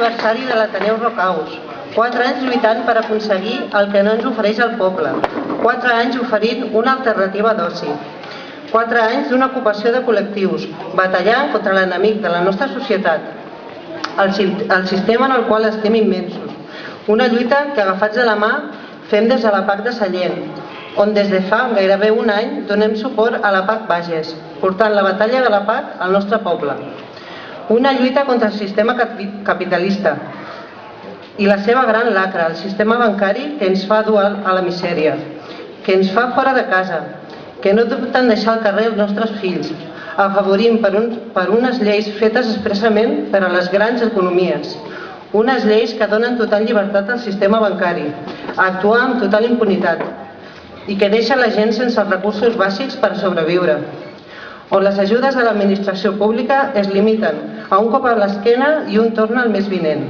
aniversari de l'Ateneu Rocaus. 4 anys lluitant per aconseguir el que no ens ofereix el poble. 4 anys oferint una alternativa d'oci. 4 anys d'una ocupació de col·lectius, batallant contra l'enemic de la nostra societat, el sistema en el qual estem immensos. Una lluita que, agafats de la mà, fem des de la PAC de Sallent, on des de fa gairebé un any donem suport a la PAC Bages, portant la batalla de la PAC al nostre poble. Una lluita contra el sistema capitalista i la seva gran lacra, el sistema bancari que ens fa dur a la misèria, que ens fa fora de casa, que no dubten deixar al carrer els nostres fills, afavorint per unes lleis fetes expressament per a les grans economies, unes lleis que donen total llibertat al sistema bancari, a actuar amb total impunitat i que deixa la gent sense els recursos bàsics per sobreviure, on les ajudes de l'administració pública es limiten a un cop a l'esquena i un torn al mes vinent,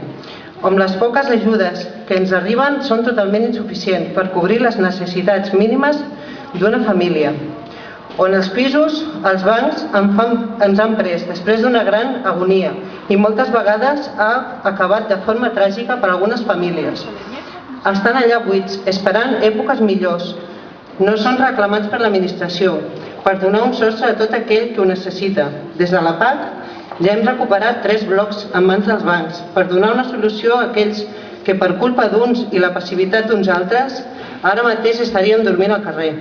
on les poques ajudes que ens arriben són totalment insuficients per cobrir les necessitats mínimes d'una família, on els pisos, els bancs ens han pres després d'una gran agonia i moltes vegades ha acabat de forma tràgica per a algunes famílies. Estan allà buits, esperant èpoques millors. No són reclamats per l'administració, per donar un sostre a tot aquell que ho necessita. Des de la PAC ja hem recuperat 3 blocs en mans dels bancs per donar una solució a aquells que per culpa d'uns i la passivitat d'uns altres ara mateix estarien dormint al carrer.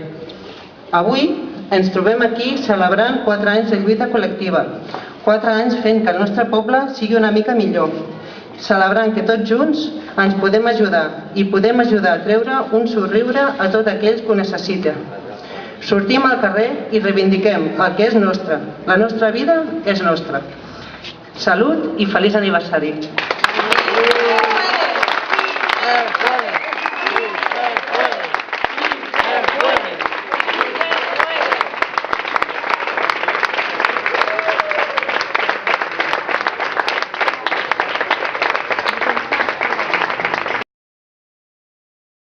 Avui ens trobem aquí celebrant 4 anys de lluita col·lectiva, 4 anys fent que el nostre poble sigui una mica millor, celebrant que tots junts ens podem ajudar i podem ajudar a treure un somriure a tots aquells que ho necessiten. Sortim al carrer i reivindiquem el que és nostre. La nostra vida és nostra. Salut i feliç aniversari!